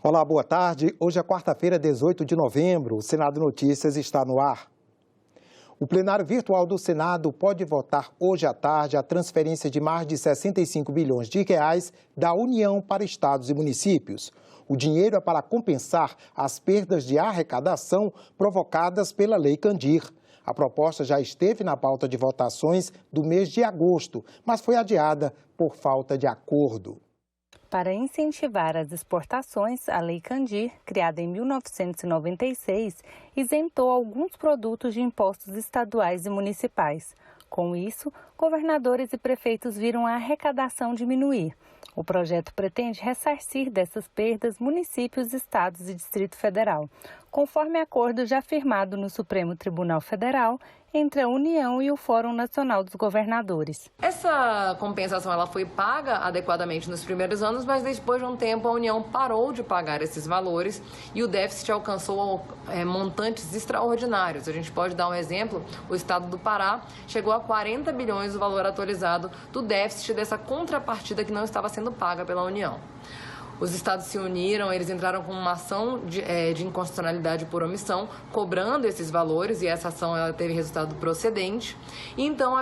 Olá, boa tarde. Hoje é quarta-feira, 18 de novembro. O Senado Notícias está no ar. O plenário virtual do Senado pode votar hoje à tarde a transferência de mais de 65 bilhões de reais da União para estados e municípios. O dinheiro é para compensar as perdas de arrecadação provocadas pela Lei Candir. A proposta já esteve na pauta de votações do mês de agosto, mas foi adiada por falta de acordo. Para incentivar as exportações, a Lei Candir, criada em 1996, isentou alguns produtos de impostos estaduais e municipais. Com isso, governadores e prefeitos viram a arrecadação diminuir. O projeto pretende ressarcir dessas perdas municípios, estados e Distrito Federal, conforme acordo já firmado no Supremo Tribunal Federal entre a União e o Fórum Nacional dos Governadores. Essa compensação ela foi paga adequadamente nos primeiros anos, mas depois de um tempo a União parou de pagar esses valores e o déficit alcançou montantes extraordinários. A gente pode dar um exemplo: o estado do Pará chegou a 40 bilhões o valor atualizado do déficit dessa contrapartida que não estava sendo paga pela União. Os estados se uniram, eles entraram com uma ação de inconstitucionalidade por omissão, cobrando esses valores, e essa ação ela teve resultado procedente. E então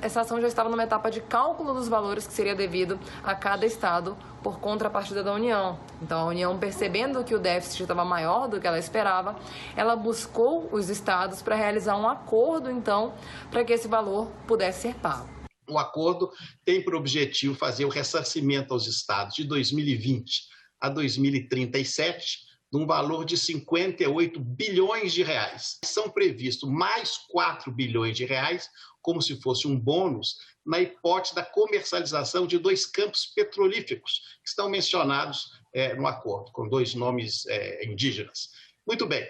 essa ação já estava numa etapa de cálculo dos valores que seria devido a cada estado por contrapartida da União. Então a União, percebendo que o déficit estava maior do que ela esperava, ela buscou os estados para realizar um acordo, então, para que esse valor pudesse ser pago. O acordo tem por objetivo fazer o ressarcimento aos estados de 2020 a 2037, num valor de 58 bilhões de reais. São previstos mais 4 bilhões de reais, como se fosse um bônus, na hipótese da comercialização de 2 campos petrolíferos, que estão mencionados no acordo, com 2 nomes indígenas. Muito bem.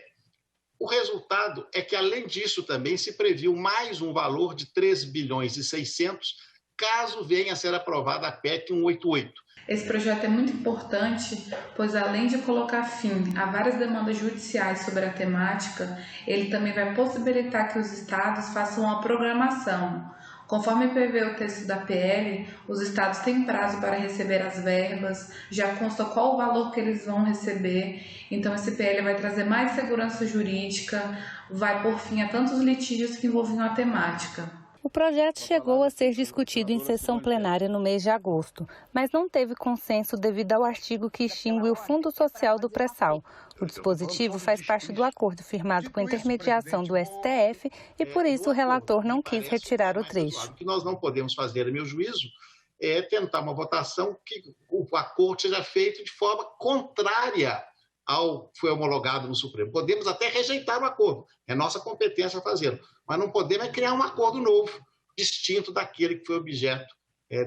O resultado é que, além disso, também se previu mais um valor de 3 bilhões e 600, caso venha a ser aprovada a PEC 188. Esse projeto é muito importante, pois além de colocar fim a várias demandas judiciais sobre a temática, ele também vai possibilitar que os estados façam uma programação. Conforme prevê o texto da PL, os estados têm prazo para receber as verbas, já consta qual o valor que eles vão receber. Então esse PL vai trazer mais segurança jurídica, vai pôr fim a tantos litígios que envolviam a temática. O projeto chegou a ser discutido em sessão plenária no mês de agosto, mas não teve consenso devido ao artigo que extingue o Fundo Social do Pré-Sal. O dispositivo faz parte do acordo firmado com a intermediação do STF e, por isso, o relator não quis retirar o trecho. O que nós não podemos fazer, a meu juízo, é tentar uma votação que o acordo seja feito de forma contrária ao que foi homologado no Supremo. Podemos até rejeitar o acordo, é nossa competência fazê-lo, mas não podemos criar um acordo novo, distinto daquele que foi objeto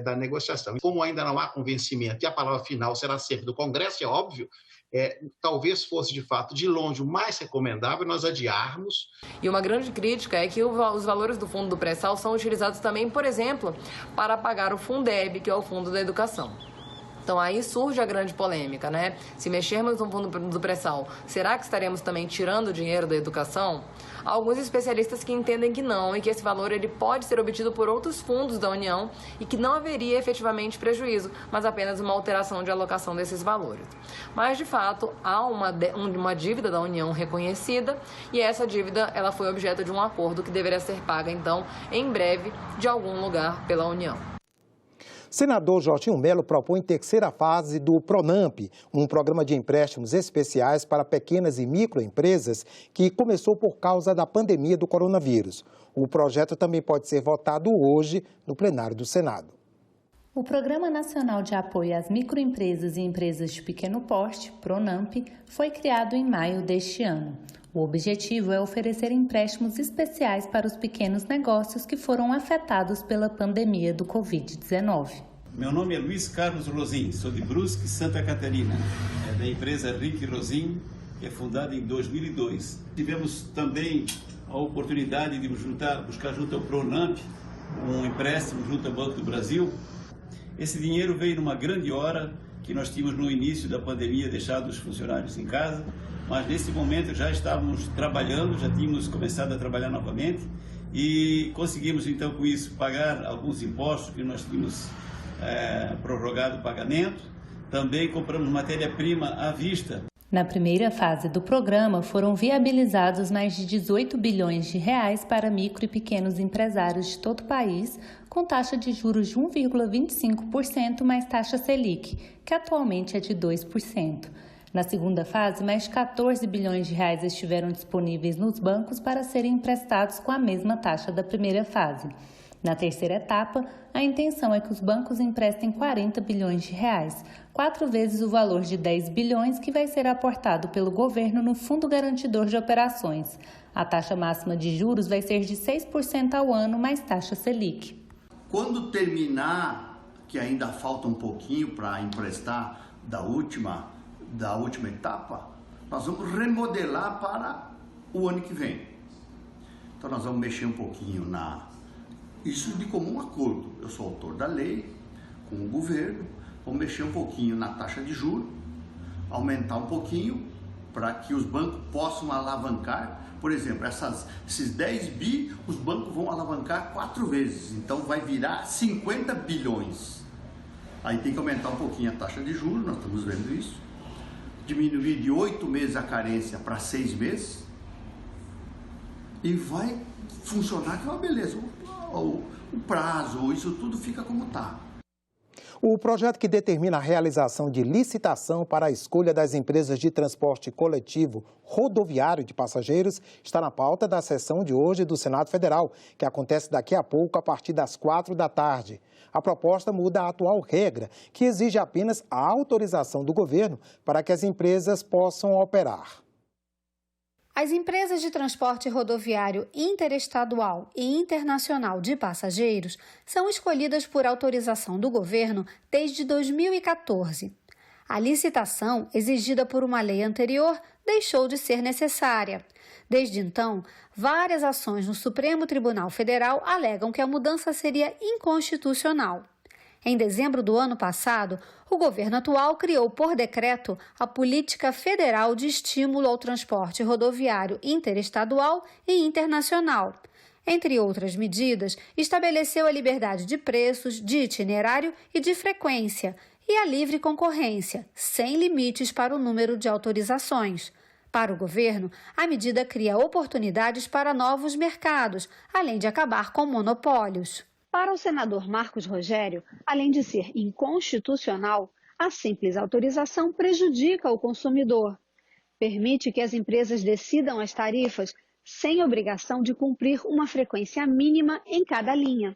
da negociação. Como ainda não há convencimento e a palavra final será sempre do Congresso, é óbvio, talvez fosse de fato de longe o mais recomendável nós adiarmos. E uma grande crítica é que os valores do Fundo do Pré-Sal são utilizados também, por exemplo, para pagar o Fundeb, que é o Fundo da Educação. Então aí surge a grande polêmica, né? Se mexermos no fundo do pré-sal, será que estaremos também tirando dinheiro da educação? Há alguns especialistas que entendem que não e que esse valor ele pode ser obtido por outros fundos da União e que não haveria efetivamente prejuízo, mas apenas uma alteração de alocação desses valores. Mas, de fato, há uma dívida da União reconhecida e essa dívida ela foi objeto de um acordo que deverá ser paga, então, em breve, de algum lugar pela União. Senador Jorginho Melo propõe terceira fase do PRONAMP, um programa de empréstimos especiais para pequenas e microempresas que começou por causa da pandemia do coronavírus. O projeto também pode ser votado hoje no plenário do Senado. O Programa Nacional de Apoio às Microempresas e Empresas de Pequeno Porte, PRONAMP, foi criado em maio deste ano. O objetivo é oferecer empréstimos especiais para os pequenos negócios que foram afetados pela pandemia do Covid-19. Meu nome é Luiz Carlos Rosim, sou de Brusque, Santa Catarina, da empresa Rick Rosim, que é fundada em 2002. Tivemos também a oportunidade de buscar junto ao PRONAMP um empréstimo junto ao Banco do Brasil. Esse dinheiro veio numa grande hora que nós tínhamos no início da pandemia deixado os funcionários em casa, mas nesse momento já estávamos trabalhando, já tínhamos começado a trabalhar novamente e conseguimos então com isso pagar alguns impostos que nós tínhamos prorrogado o pagamento Também compramos matéria-prima à vista. Na primeira fase do programa, foram viabilizados mais de 18 bilhões de reais para micro e pequenos empresários de todo o país, com taxa de juros de 1,25% mais taxa Selic, que atualmente é de 2%. Na segunda fase, mais de 14 bilhões de reais estiveram disponíveis nos bancos para serem emprestados com a mesma taxa da primeira fase. Na terceira etapa, a intenção é que os bancos emprestem 40 bilhões de reais, 4 vezes o valor de 10 bilhões que vai ser aportado pelo governo no Fundo Garantidor de Operações. A taxa máxima de juros vai ser de 6% ao ano, mais taxa Selic. Quando terminar, que ainda falta um pouquinho para emprestar da última etapa, nós vamos remodelar para o ano que vem. Então nós vamos mexer um pouquinho isso de comum acordo. Eu sou autor da lei, com o governo, vamos mexer um pouquinho na taxa de juros, aumentar um pouquinho para que os bancos possam alavancar. Por exemplo, esses 10 bi, os bancos vão alavancar 4 vezes, então vai virar 50 bilhões. Aí tem que aumentar um pouquinho a taxa de juros, nós estamos vendo isso. Diminuir de 8 meses a carência para 6 meses e vai funcionar que é uma beleza. O prazo, isso tudo fica como está. O projeto que determina a realização de licitação para a escolha das empresas de transporte coletivo rodoviário de passageiros está na pauta da sessão de hoje do Senado Federal, que acontece daqui a pouco a partir das 4 da tarde. A proposta muda a atual regra, que exige apenas a autorização do governo para que as empresas possam operar. As empresas de transporte rodoviário interestadual e internacional de passageiros são escolhidas por autorização do governo desde 2014. A licitação, exigida por uma lei anterior, deixou de ser necessária. Desde então, várias ações no Supremo Tribunal Federal alegam que a mudança seria inconstitucional. Em dezembro do ano passado, o governo atual criou por decreto a Política Federal de Estímulo ao Transporte Rodoviário Interestadual e Internacional. Entre outras medidas, estabeleceu a liberdade de preços, de itinerário e de frequência e a livre concorrência, sem limites para o número de autorizações. Para o governo, a medida cria oportunidades para novos mercados, além de acabar com monopólios. Para o senador Marcos Rogério, além de ser inconstitucional, a simples autorização prejudica o consumidor. Permite que as empresas decidam as tarifas sem obrigação de cumprir uma frequência mínima em cada linha.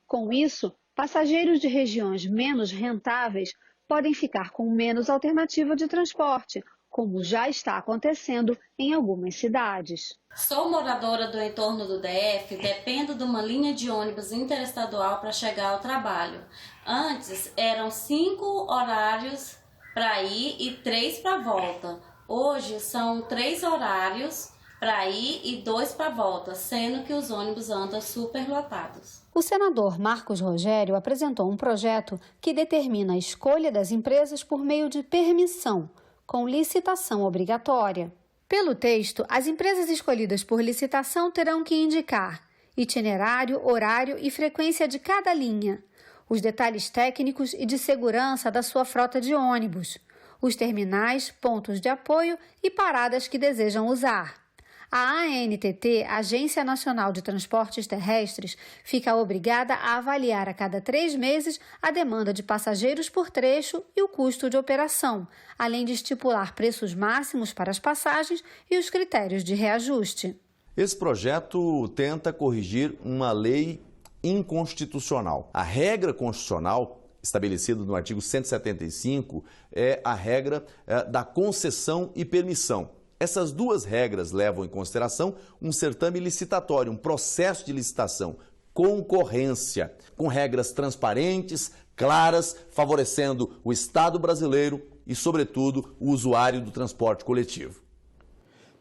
Com isso, passageiros de regiões menos rentáveis podem ficar com menos alternativa de transporte, como já está acontecendo em algumas cidades. Sou moradora do entorno do DF, dependo de uma linha de ônibus interestadual para chegar ao trabalho. Antes eram 5 horários para ir e 3 para volta. Hoje são 3 horários para ir e 2 para volta, sendo que os ônibus andam superlotados. O senador Marcos Rogério apresentou um projeto que determina a escolha das empresas por meio de permissão, com licitação obrigatória. Pelo texto, as empresas escolhidas por licitação terão que indicar itinerário, horário e frequência de cada linha, os detalhes técnicos e de segurança da sua frota de ônibus, os terminais, pontos de apoio e paradas que desejam usar. A ANTT, Agência Nacional de Transportes Terrestres, fica obrigada a avaliar a cada 3 meses a demanda de passageiros por trecho e o custo de operação, além de estipular preços máximos para as passagens e os critérios de reajuste. Esse projeto tenta corrigir uma lei inconstitucional. A regra constitucional estabelecida no artigo 175 é a regra da concessão e permissão. Essas duas regras levam em consideração um certame licitatório, um processo de licitação, concorrência, com regras transparentes, claras, favorecendo o Estado brasileiro e, sobretudo, o usuário do transporte coletivo.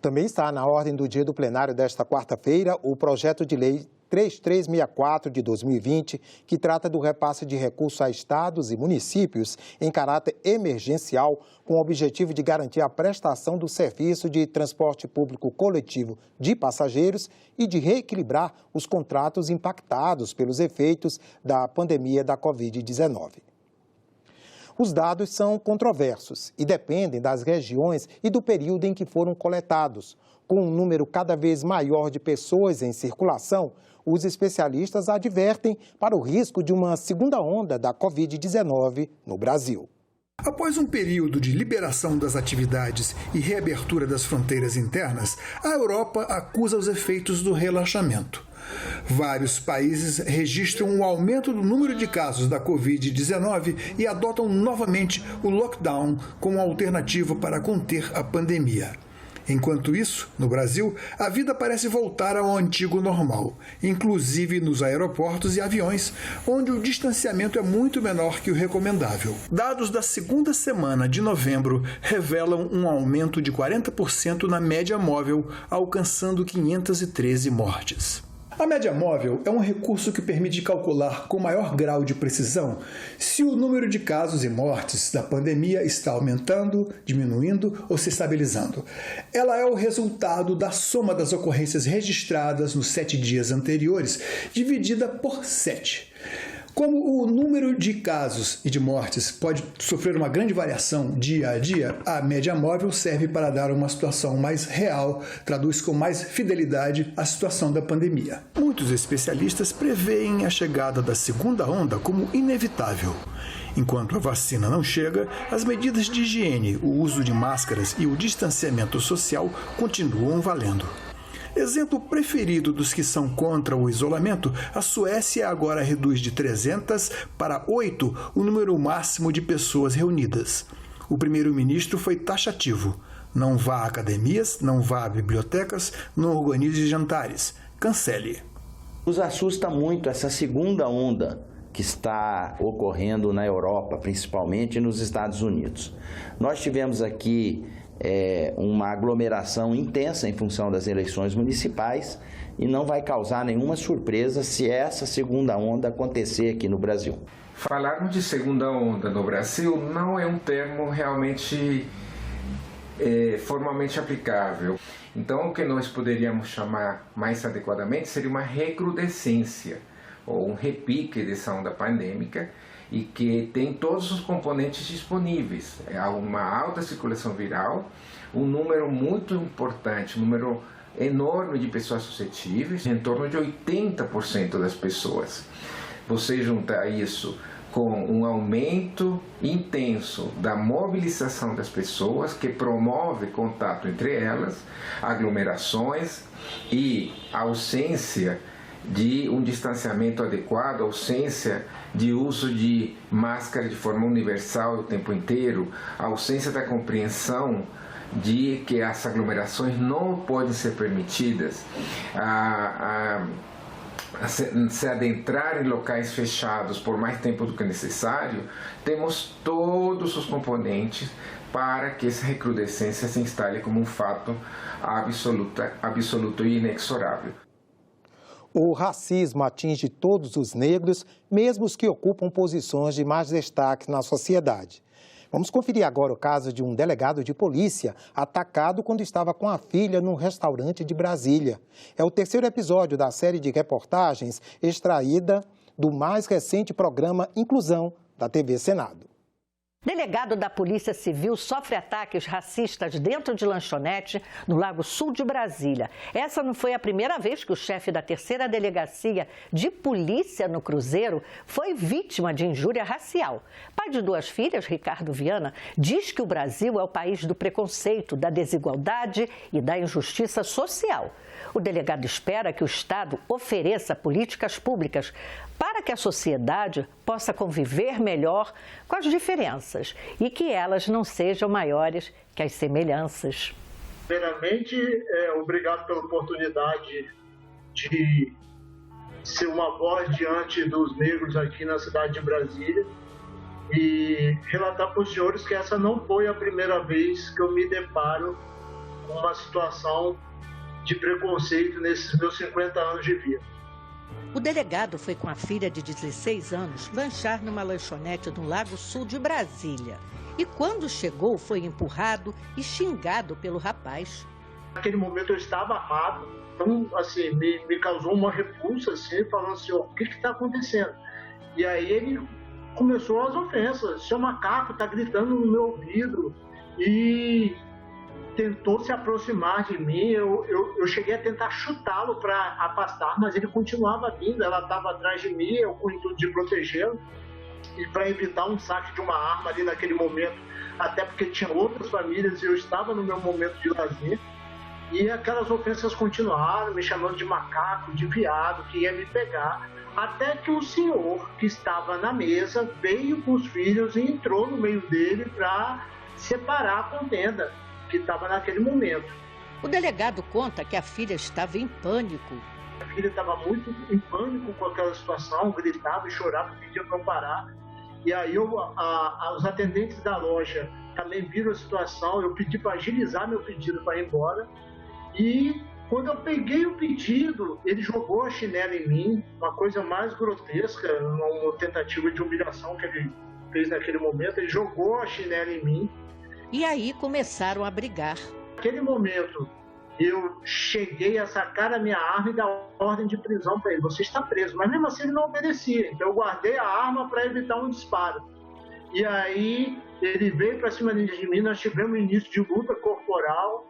Também está na ordem do dia do plenário desta quarta-feira o projeto de lei 3364 de 2020, que trata do repasse de recursos a estados e municípios em caráter emergencial, com o objetivo de garantir a prestação do serviço de transporte público coletivo de passageiros e de reequilibrar os contratos impactados pelos efeitos da pandemia da Covid-19. Os dados são controversos e dependem das regiões e do período em que foram coletados. Com um número cada vez maior de pessoas em circulação, os especialistas advertem para o risco de uma segunda onda da Covid-19 no Brasil. Após um período de liberação das atividades e reabertura das fronteiras internas, a Europa acusa os efeitos do relaxamento. Vários países registram um aumento do número de casos da Covid-19 e adotam novamente o lockdown como alternativa para conter a pandemia. Enquanto isso, no Brasil, a vida parece voltar ao antigo normal, inclusive nos aeroportos e aviões, onde o distanciamento é muito menor que o recomendável. Dados da segunda semana de novembro revelam um aumento de 40% na média móvel, alcançando 513 mortes. A média móvel é um recurso que permite calcular com maior grau de precisão se o número de casos e mortes da pandemia está aumentando, diminuindo ou se estabilizando. Ela é o resultado da soma das ocorrências registradas nos 7 dias anteriores, dividida por 7. Como o número de casos e de mortes pode sofrer uma grande variação dia a dia, a média móvel serve para dar uma situação mais real, traduz com mais fidelidade a situação da pandemia. Muitos especialistas preveem a chegada da segunda onda como inevitável. Enquanto a vacina não chega, as medidas de higiene, o uso de máscaras e o distanciamento social continuam valendo. Exemplo preferido dos que são contra o isolamento, a Suécia agora reduz de 300 para 8 o número máximo de pessoas reunidas. O primeiro-ministro foi taxativo. Não vá a academias, não vá a bibliotecas, não organize jantares. Cancele. Nos assusta muito essa segunda onda que está ocorrendo na Europa, principalmente nos Estados Unidos. Nós tivemos aqui uma aglomeração intensa em função das eleições municipais e não vai causar nenhuma surpresa se essa segunda onda acontecer aqui no Brasil. Falarmos de segunda onda no Brasil não é um termo realmente formalmente aplicável. Então, o que nós poderíamos chamar mais adequadamente seria uma recrudescência ou um repique dessa onda pandêmica, e que tem todos os componentes disponíveis. Há uma alta circulação viral, um número muito importante, um número enorme de pessoas suscetíveis, em torno de 80% das pessoas. Você junta isso com um aumento intenso da mobilização das pessoas, que promove contato entre elas, aglomerações e ausência de um distanciamento adequado, ausência de uso de máscara de forma universal o tempo inteiro, a ausência da compreensão de que as aglomerações não podem ser permitidas, se adentrar em locais fechados por mais tempo do que necessário, temos todos os componentes para que essa recrudescência se instale como um fato absoluto e inexorável. O racismo atinge todos os negros, mesmo os que ocupam posições de mais destaque na sociedade. Vamos conferir agora o caso de um delegado de polícia atacado quando estava com a filha num restaurante de Brasília. É o terceiro episódio da série de reportagens extraída do mais recente programa Inclusão da TV Senado. Delegado da Polícia Civil sofre ataques racistas dentro de lanchonete no Lago Sul de Brasília. Essa não foi a primeira vez que o chefe da terceira delegacia de polícia no Cruzeiro foi vítima de injúria racial. Pai de 2 filhas, Ricardo Viana, diz que o Brasil é o país do preconceito, da desigualdade e da injustiça social. O delegado espera que o Estado ofereça políticas públicas para que a sociedade possa conviver melhor com as diferenças e que elas não sejam maiores que as semelhanças. Primeiramente, obrigado pela oportunidade de ser uma voz diante dos negros aqui na cidade de Brasília e relatar para os senhores que essa não foi a primeira vez que eu me deparo com uma situação de preconceito nesses meus 50 anos de vida. O delegado foi com a filha de 16 anos lanchar numa lanchonete no Lago Sul de Brasília. E quando chegou, foi empurrado e xingado pelo rapaz. Naquele momento eu estava armado, então assim, me causou uma repulsa, assim, falando assim, o que está acontecendo? E aí ele começou as ofensas. Seu macaco está gritando no meu ouvido e tentou se aproximar de mim. Eu cheguei a tentar chutá-lo para afastar, mas ele continuava vindo. Ela estava atrás de mim, eu com o intuito de protegê-lo e para evitar um saque de uma arma ali naquele momento, até porque tinha outras famílias e eu estava no meu momento de lazer. E aquelas ofensas continuaram, me chamando de macaco, de viado, que ia me pegar, até que o senhor que estava na mesa veio com os filhos e entrou no meio dele para separar a contenda que estava naquele momento. O delegado conta que a filha estava em pânico. A filha estava muito em pânico com aquela situação, gritava e chorava, pedia para eu parar. E aí os atendentes da loja também viram a situação, eu pedi para agilizar meu pedido para ir embora. E quando eu peguei o pedido, ele jogou a chinela em mim, uma coisa mais grotesca, uma tentativa de humilhação que ele fez naquele momento, ele jogou a chinela em mim. E aí começaram a brigar. Naquele momento, eu cheguei a sacar a minha arma e dar ordem de prisão para ele. Você está preso. Mas mesmo assim ele não obedecia. Então eu guardei a arma para evitar um disparo. E aí ele veio para cima de mim, nós tivemos um início de luta corporal.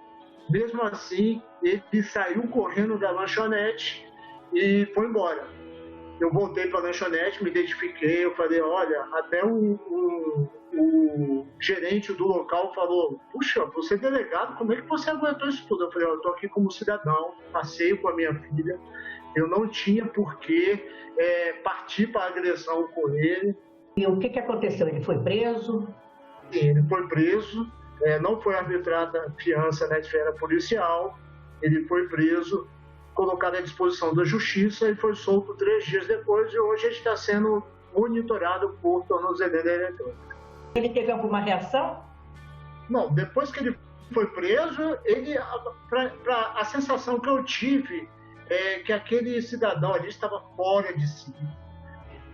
Mesmo assim, ele saiu correndo da lanchonete e foi embora. Eu voltei para a lanchonete, me identifiquei, eu falei, olha, até o gerente do local falou, puxa, você é delegado, como é que você aguentou isso tudo? Eu falei, eu estou aqui como cidadão, passeio com a minha filha, eu não tinha por que partir para a agressão com ele. E o que aconteceu? Ele foi preso? Sim, ele foi preso, não foi arbitrada fiança na esfera policial, ele foi preso, colocado à disposição da justiça e foi solto 3 dias depois e hoje ele está sendo monitorado por tornozeleira eletrônica. Ele teve alguma reação? Não, depois que ele foi preso, a sensação que eu tive é que aquele cidadão ali estava fora de si.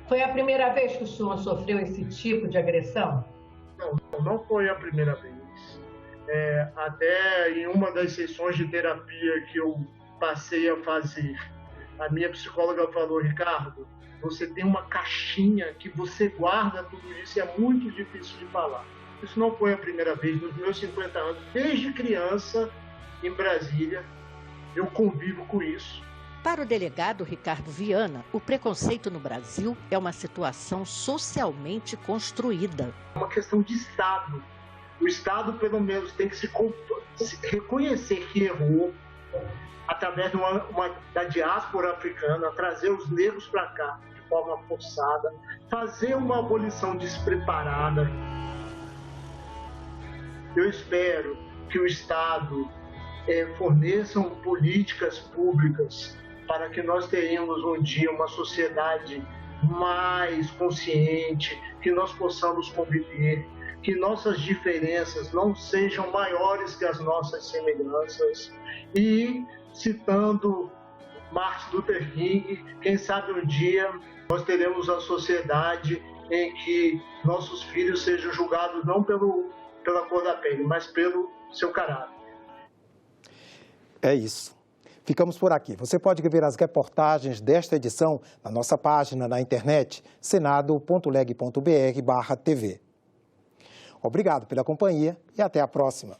Foi a primeira vez que o senhor sofreu esse tipo de agressão? Não foi a primeira vez. Até em uma das sessões de terapia que eu passei a fazer, a minha psicóloga falou, Ricardo, você tem uma caixinha que você guarda tudo isso e é muito difícil de falar. Isso não foi a primeira vez, nos meus 50 anos, desde criança, em Brasília, eu convivo com isso. Para o delegado Ricardo Viana, o preconceito no Brasil é uma situação socialmente construída. É uma questão de Estado. O Estado, pelo menos, tem que se reconhecer que errou, através da diáspora africana, trazer os negros para cá de forma forçada, fazer uma abolição despreparada. Eu espero que o Estado forneça políticas públicas para que nós tenhamos um dia uma sociedade mais consciente, que nós possamos conviver, que nossas diferenças não sejam maiores que as nossas semelhanças. E, citando Martin Luther King, quem sabe um dia nós teremos a sociedade em que nossos filhos sejam julgados não pela cor da pele, mas pelo seu caráter. É isso. Ficamos por aqui. Você pode ver as reportagens desta edição na nossa página na internet, senado.leg.br/tv. Obrigado pela companhia e até a próxima.